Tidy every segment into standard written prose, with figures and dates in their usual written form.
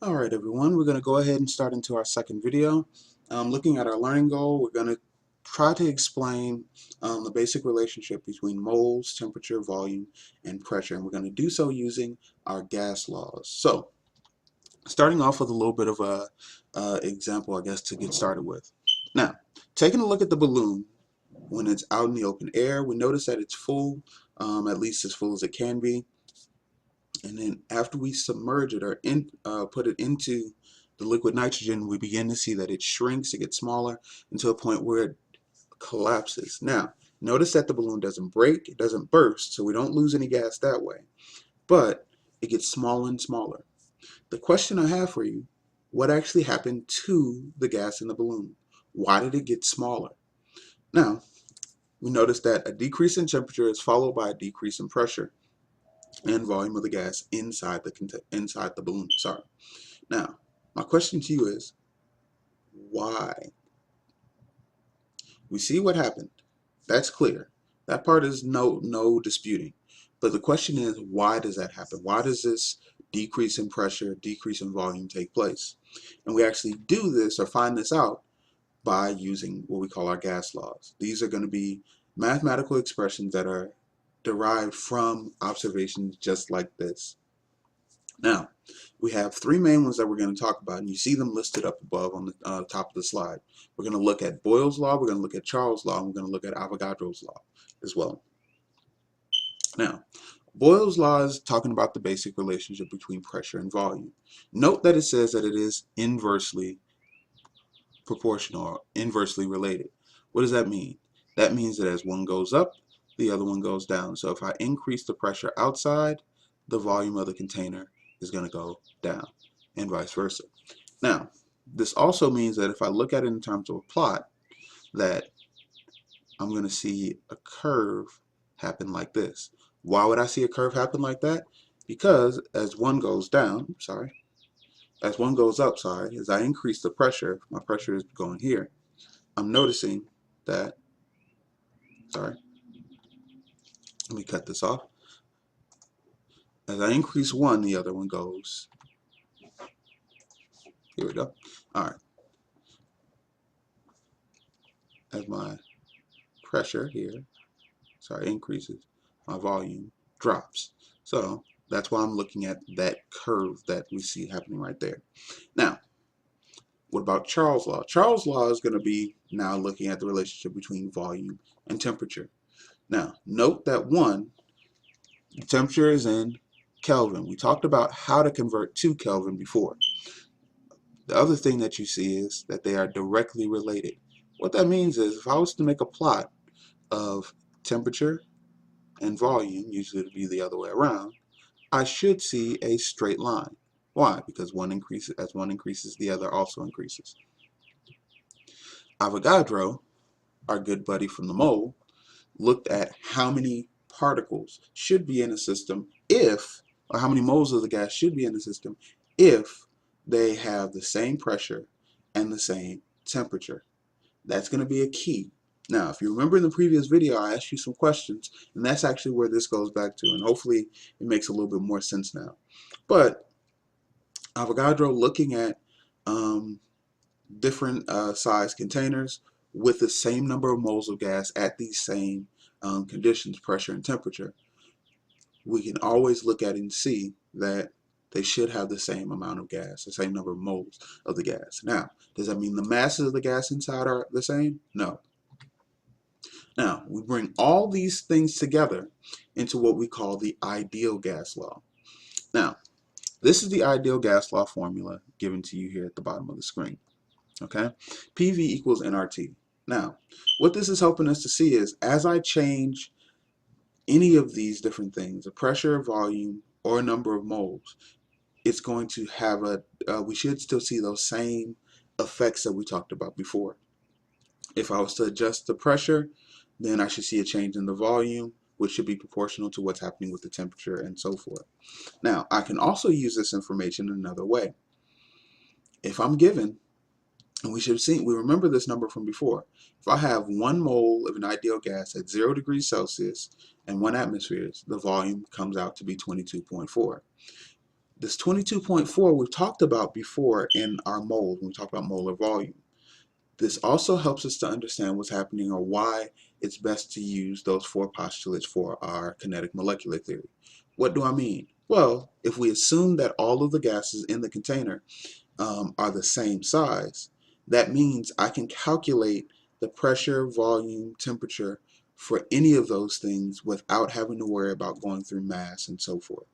Alright everyone, we're going to go ahead and start into our second video. Looking at our learning goal, we're going to try to explain the basic relationship between moles, temperature, volume, and pressure. And we're going to do so using our gas laws. So, starting off with a little bit of a example, I guess, to get started with. Now, taking a look at the balloon, when it's out in the open air, we notice that it's full, at least as full as it can be. And then after we submerge it or put it into the liquid nitrogen, we begin to see that it shrinks, it gets smaller until a point where it collapses. Now, notice that the balloon doesn't break, it doesn't burst, so we don't lose any gas that way, but it gets smaller and smaller. The question I have for you, what actually happened to the gas in the balloon? Why did it get smaller? Now, we notice that a decrease in temperature is followed by a decrease in pressure and volume of the gas inside the balloon. Sorry. Now, my question to you is, why? We see what happened. That's clear. That part is no disputing. But the question is, why does that happen? Why does this decrease in pressure, decrease in volume take place? And we actually do this or find this out by using what we call our gas laws. These are going to be mathematical expressions that are derived from observations just like this. Now, we have three main ones that we're going to talk about, and you see them listed up above on the top of the slide. We're going to look at Boyle's law, we're going to look at Charles' law, and we're going to look at Avogadro's law as well. Now, Boyle's law is talking about the basic relationship between pressure and volume. Note that it says that it is inversely proportional or inversely related. What does that mean? That means that as one goes up, the other one goes down. So if I increase the pressure outside, the volume of the container is going to go down, and vice versa. Now, this also means that if I look at it in terms of a plot, that I'm going to see a curve happen like this. Why would I see a curve happen like that? Because as one goes down, as one goes up, as I increase the pressure, my pressure is going here, I'm noticing that, let me cut this off. As I increase one, the other one goes. Here we go. All right. As my pressure here, increases, my volume drops. So that's why I'm looking at that curve that we see happening right there. Now, what about Charles' law? Charles' law is going to be now looking at the relationship between volume and temperature. Now, note that the temperature is in Kelvin. We talked about how to convert to Kelvin before. The other thing that you see is that they are directly related. What that means is if I was to make a plot of temperature and volume, usually it would be the other way around, I should see a straight line. Why? Because as one increases, the other also increases. Avogadro, our good buddy from the mole, looked at how many particles should be in a system or how many moles of the gas should be in the system if they have the same pressure and the same temperature. That's going to be a key. Now, if you remember in the previous video, I asked you some questions, and that's actually where this goes back to, and hopefully it makes a little bit more sense now. But Avogadro looking at different size containers with the same number of moles of gas at these same conditions, pressure and temperature, we can always look at it and see that they should have the same amount of gas, the same number of moles of the gas. Now, does that mean the masses of the gas inside are the same? No. Now, we bring all these things together into what we call the ideal gas law. Now, this is the ideal gas law formula given to you here at the bottom of the screen. Okay? PV equals nRT. Now, what this is helping us to see is as I change any of these different things, a pressure, volume, or a number of moles, it's going to have we should still see those same effects that we talked about before. If I was to adjust the pressure, then I should see a change in the volume, which should be proportional to what's happening with the temperature and so forth. Now, I can also use this information in another way. If I'm given, and we remember this number from before, if I have 1 mole of an ideal gas at 0 degrees Celsius and 1 atmosphere, the volume comes out to be 22.4. This 22.4 we've talked about before in our moles when we talk about molar volume. This also helps us to understand what's happening or why it's best to use those four postulates for our kinetic molecular theory. What do I mean? Well, if we assume that all of the gases in the container are the same size, that means I can calculate the pressure, volume, temperature for any of those things without having to worry about going through mass and so forth.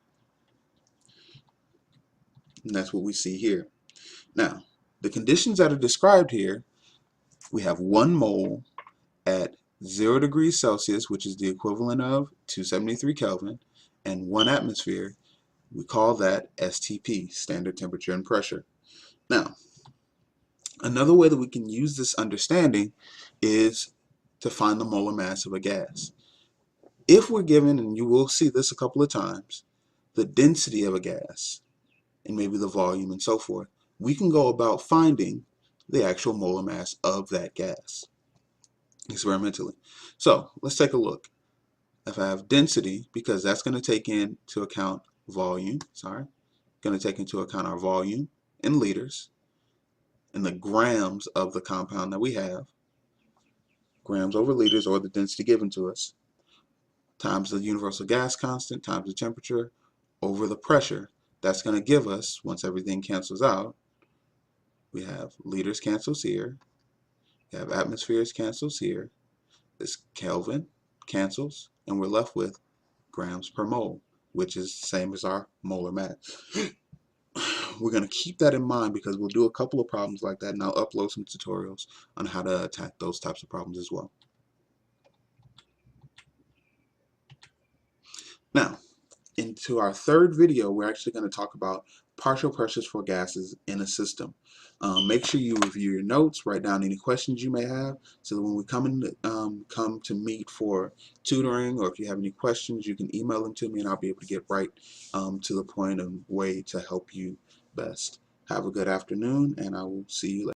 And that's what we see here. Now, the conditions that are described here, we have 1 mole at 0 degrees Celsius, which is the equivalent of 273 Kelvin, and 1 atmosphere. We call that STP, standard temperature and pressure. Now, another way that we can use this understanding is to find the molar mass of a gas. If we're given, and you will see this a couple of times, the density of a gas, and maybe the volume and so forth, we can go about finding the actual molar mass of that gas experimentally. So let's take a look. If I have density, because that's going to take into account volume, going to take into account our volume in liters and the grams of the compound that we have, grams over liters, or the density given to us, times the universal gas constant times the temperature over the pressure. That's going to give us, once everything cancels out, we have liters cancels here, we have atmospheres cancels here, this Kelvin cancels, and we're left with grams per mole, which is the same as our molar mass. We're going to keep that in mind because we'll do a couple of problems like that, and I'll upload some tutorials on how to attack those types of problems as well. Now, into our third video, we're actually going to talk about partial pressures for gases in a system. Make sure you review your notes, write down any questions you may have, so that when we come to meet for tutoring, or if you have any questions, you can email them to me and I'll be able to get right to the point and way to help you best. Have a good afternoon, and I will see you later.